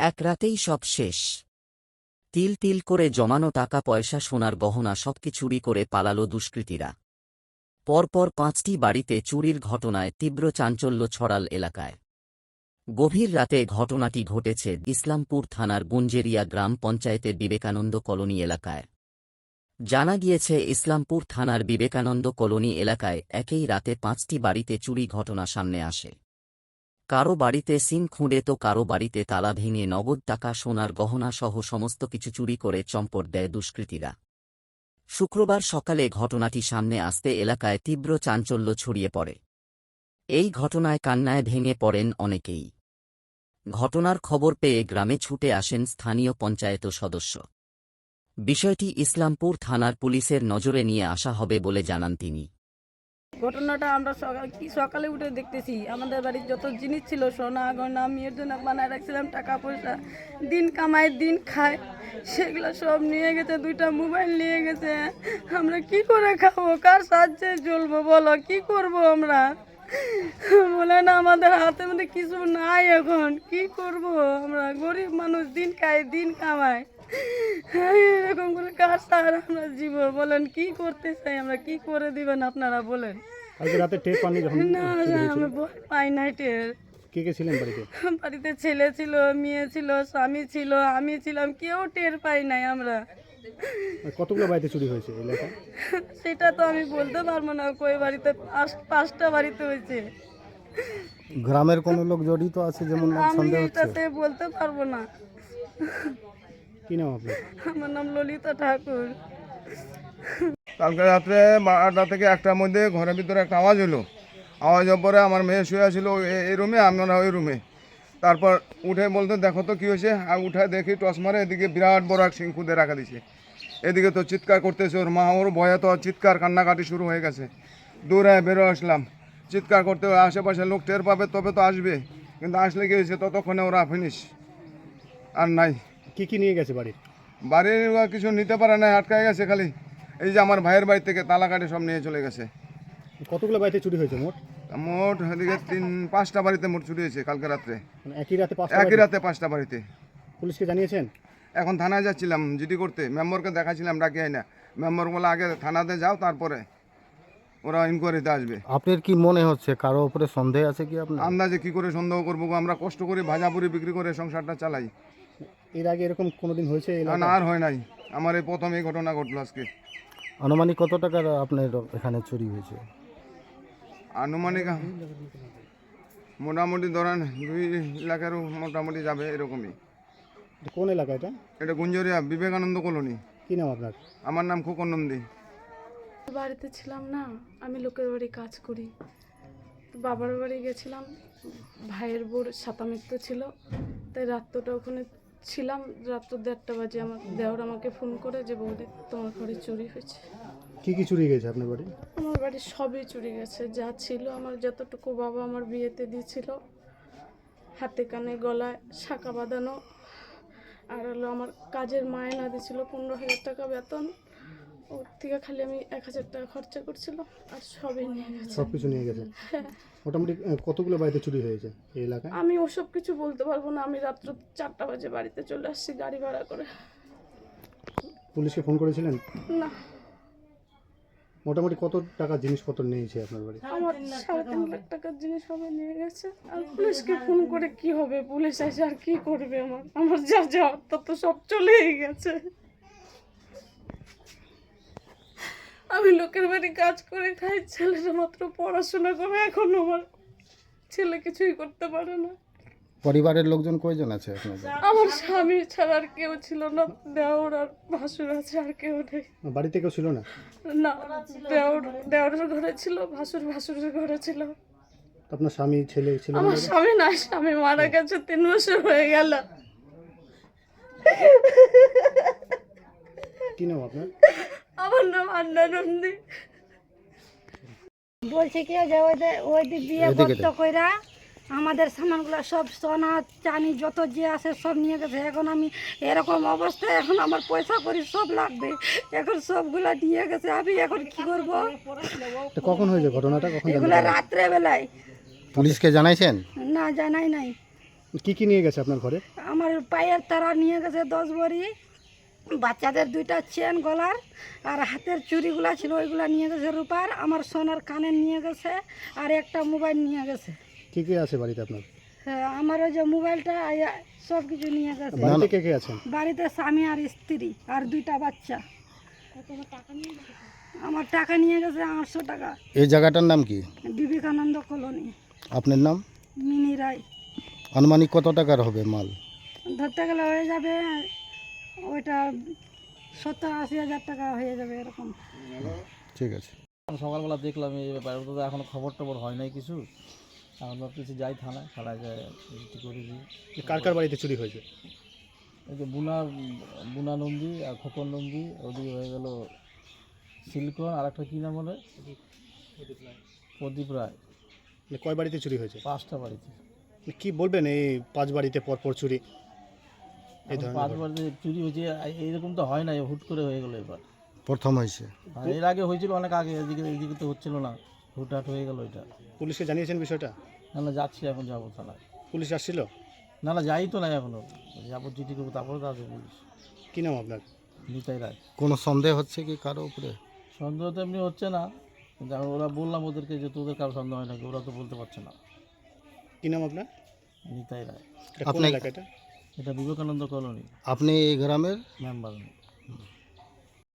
এক রাতেই সব শেষ। তিল তিল করে জমানো টাকা পয়সা সোনার গহনা সবকি চুরি করে পালালো দুষ্কৃতীরা। পরপর ৫টি বাড়িতে চুরির ঘটনায় তীব্র চাঞ্চল্য ছড়াল এলাকায়। গভীর রাতে ঘটনাটি ঘটেছে ইসলামপুর থানার গুঞ্জেরিয়া গ্রাম পঞ্চায়েতের বিবেকানন্দ কলোনি এলাকায়। জানা গিয়েছে ইসলামপুর থানার বিবেকানন্দ কলোনি এলাকায় একই রাতে ৫টি বাড়িতে চুরি ঘটনা সামনে আসে। কারো বাড়িতে সিং খুঁড়ে তো কারো বাড়িতে তালা ভেঙে নগদ টাকা সোনার গহনা সহ সমস্ত কিছু চুরি করে চম্পট দেয় দুষ্কৃতীরা। শুক্রবার সকালে ঘটনাটি সামনে আসতে এলাকায় তীব্র চাঞ্চল্য ছড়িয়ে পড়ে। এই ঘটনায় কান্নায় ভেঙে পড়েন অনেকেই। ঘটনার খবর পেয়ে গ্রামে ছুটে আসেন স্থানীয় পঞ্চায়েত সদস্য। বিষয়টি ইসলামপুর থানার পুলিশের নজরে নিয়ে আসা হবে বলে জানান তিনি। ঘটনাটা আমরা সকালে উঠে দেখতেছি, আমাদের বাড়ির যত জিনিস ছিল, সোনা গয়না মেয়ের জন্য বানায় রাখছিলাম, টাকা পয়সা, দিন কামায় দিন খায়, সেগুলো সব নিয়ে গেছে। 2টা মোবাইল নিয়ে গেছে। আমরা কি করে খাবো, কার সাহায্যে চলবো বলো, কি করব আমরা? বলে না, আমাদের হাতে মধ্যে কিছু নাই, এখন কি করব আমরা? গরিব মানুষ, দিন খায় দিন কামায়, এরকম করে কার সাহায্যে আমরা জীব? বলেন কি করতে চাই আমরা, কি করে দিবেন আপনারা বলেন? আজকে রাতে টের পাননি যখন না, আমি ভয় পাই নাই টের। কে কে ছিলেন বাড়িতে? বাড়িতে ছেলে ছিল, মেয়ে ছিল, স্বামী ছিল, আমি ছিলাম, কেউ টের পাই নাই আমরা। কতগুলো বাড়িতে চুরি হয়েছে এলাকায়? সেটা তো আমি বলতে পারবো না, কই বাড়িতে 5টা বাড়িতে হয়েছে। গ্রামের কোন লোক জড়িত আছে যেমন আমি সন্দেহ হচ্ছে? এটাতে বলতে পারবো না। কি নাম আপনার? আমার নাম ললিতা ঠাকুর। কালকে রাত্রে 12টা থেকে 1টার মধ্যে ঘরের ভিতরে একটা আওয়াজ হলো। আওয়াজ হওয়ার পরে আমার মেয়ে শুয়ে ছিল এই রুমে, আমরা ওই রুমে। তারপর উঠে বলতে দেখো তো কী হয়েছে। আর উঠে দেখি টস মারে, এদিকে বিরাট বড় এক সিং খুঁদে রাখা দিছে। এদিকে তো চিৎকার করতেছে, ওর মা, ওর ভয়ে তো চিৎকার কান্নাকাটি শুরু হয়ে গেছে। দূরে বেরো আসলাম, চিৎকার করতে আশেপাশে লোক টের পাবে তবে তো আসবে, কিন্তু আসলে কি হয়েছে, ততক্ষণে ওরা ফিনিশ, আর নাই। কি কি নিয়ে গেছে বাড়ির? বাড়ির কিছু নিতে পারে না, আটকায় গেছে। খালি এই যে আমার ভাইয়ের বাড়ি থেকে তালা কাটে সব নিয়ে চলে গেছে। কতগুলো বাড়িতে চুরি হয়েছে মোট? মোট এদিকে 5টা বাড়িতে মোট চুরি হয়েছে কালকে রাত্রে। মানে একই রাতে একই রাতে 5টা বাড়িতে। পুলিশকে জানিয়েছেন? এখন থানায় যাচ্ছিলাম জিডি করতে, মেম্বারকে দেখাচ্ছিলাম, ডাকি হয় না। মেম্বার বলে আগে থানাতে যাও, তারপরে ওরা ইনকোয়ারিতে আসবে। আপনার কি মনে হচ্ছে কারো উপরে সন্দেহ আছে কি আপনার? আন্দাজে কি করে সন্দেহ করবো গো? আমরা কষ্ট করে ভাজাপুরি বিক্রি করে সংসারটা চালাই। এর আগে এরকম কোনোদিন হয়েছে? না, আর হয় নাই, আমার এই প্রথম এই ঘটনা ঘটলো আজকে। আনুমানিক কত টাকার আপনার এখানে চুরি হয়েছে? আনুমানিক মোটামুটি ধরেন 2 লাখেরও মোটামুটি যাবে, এরকমই। কোন এলাকা এটা? এটা গুঞ্জরিয়া বিবেকানন্দ কলোনি। কি নাম আপনার? আমার নাম খোকন নন্দী। বাড়িতে ছিলাম না, আমি লোকের বাড়ি কাজ করি। বাবার বাড়ি গেছিলাম, ভাইয়ের বোর সাতামিত্র ছিল, তাই রাত্রটা ওখানে ছিলাম। রাত্র 1:30 বাজে আমার দেওর আমাকে ফোন করে যে বৌদি তোমার ঘরে চুরি হয়েছে। কি কি চুরি গেছে আপনার বাড়ি? আমার বাড়ির সবই চুরি গেছে, যা ছিল আমার, যতটুকু বাবা আমার বিয়েতে দিয়েছিল, হাতে কানে গলায় শাঁখা বাঁধানো, আর হলো আমার কাজের মায়না দিয়েছিল 15,000 টাকা বেতন, ওর থেকে খালি আমি 1,000 টাকা খরচা করছিলাম, আর সবই নিয়ে গেছে। সব কিছু নিয়ে গেছে? হ্যাঁ। মোটামুটি কতগুলো বাড়িতে চুরি হয়েছে এই এলাকায়? আমি ওসব কিছু বলতে পারবো না, আমি রাত্র 4টা বাজে বাড়িতে চলে আসছি গাড়ি ভাড়া করে। পুলিশকে ফোন করেছিলেন? না, মোটামুটি কত টাকার জিনিসপত্র নিয়েছে আপনার বাড়ি? আমার 3.5 লাখ টাকার জিনিস সবাই নিয়ে গেছে। আর পুলিশকে ফোন করে কি হবে, পুলিশ এসে আর কি করবে? আমার যা যা তা তো সব চলেই গেছে। আমি লোকের বাড়ি কাজ করে খাই, ছেলেটা মাত্র পড়াশোনা করে, এখন আমার ছেলে কিছুই করতে পারে না। পরিবারের লোকজন কয়জন আছে আপনাদের? আমার স্বামী ছাড়া আর কেউ ছিল না, দেওর আর ভাসুর আছে, আর কেউ নেই। বাড়িতে কেউ ছিল না? না, দেওরের ঘরে ছিল, ভাসুরের ঘরে ছিল। আপনার স্বামী ছেলে ছিল? আমার স্বামী নাই, স্বামী মারা গেছে 3 বছর হয়ে গেল। কি নাম আপনার? আমার নাম আন্না নন্দী। বলছে কি যে ওই বিয়ে করতে কইরা আমাদের সামানগুলো সব সোনা চানি যত যে আছে সব নিয়ে গেছে। এখন আমি এরকম অবস্থায়, এখন আমার পয়সা করি সব লাগবে, এখন সবগুলা নিয়ে গেছে, আমি এখন কি করব? কখন হয়েছে ঘটনাটা? কখন? এগুলো রাত্রে বেলায়। পুলিশকে জানাইছেন? না, জানাই নাই। কি কি নিয়ে গেছে আপনার ঘরে? আমার পায়ের তারা নিয়ে গেছে 10 ভরি, বাচ্চাদের 2টা চেন গলার, আর হাতের চুড়িগুলা ছিল ওইগুলা নিয়ে গেছে রূপার, আমার সোনার কানের নিয়ে গেছে, আর একটা মোবাইল নিয়ে গেছে। কি কি আছে বাড়িতে আপনার? হ্যাঁ, আমার ওই যে মোবাইলটা সব কিছু নিয়ে গেছে। বাড়িতে কে কে আছেন? বাড়িতে স্বামী আর স্ত্রী আর 2টা বাচ্চা। আমার টাকা নিয়ে গেছে 800 টাকা। এই জায়গাটার নাম কি? বিবেকানন্দ কলোনি। আপনার নাম? মিনি রায়। আনুমানিক কত টাকার হবে মাল? ধরতে গেলে হয়ে যাবে ওইটা 70-80 হাজার টাকা হয়ে যাবে এরকম। ঠিক আছে। সকালবেলা দেখলাম এই ব্যাপারে, তো এখনো খবর টবর হয় নাই কিছু। এখন ভাবতেছি যাই থানায় যায় রেজিস্ট্রি করে দিই। কার কার বাড়িতে চুরি হয়েছে? এই যে বুনা নন্দী আর খোকন নন্দী, ওদিকে হয়ে গেল সিলিকন, আর একটা কী নাম বলে, প্রদীপ রায়। কয় বাড়িতে চুরি হয়েছে? 5টা বাড়িতে। কি বলবেন এই 5 বাড়িতে পরপর চুরি? এই এখন ধরনের 5 বাড়িতে চুরি হয়েছে, এইরকম তো হয় না, হুট করে হয়ে গেলো এবার। প্রথম হয়েছে। আর এর আগে হয়েছিল অনেক আগে, এদিকে তো হচ্ছিল না, হুটহাট হয়ে গেল এটা। পুলিশকে জানিয়েছেন বিষয়টা? না যাচ্ছি, এখন যাবো থানায়। পুলিশ আসছিল? না যাই তো নাই এখনো, যাবো চিঠি করবো, তারপরে তো আসবে পুলিশ। কি নাম আপনার? নিতাই রায়। কোনো সন্দেহ হচ্ছে কি কারো উপরে? সন্দেহ তো এমনি হচ্ছে না, কিন্তু এখন ওরা বললাম ওদেরকে যে তোদের কারো সন্দেহ হয় নাকি, ওরা তো বলতে পারছে না। কি নাম আপনার? নিতাই রায়। কোন এলাকা এটা? এটা বিবেকানন্দ কলোনি আপনি এই গ্রামের মেম্বার।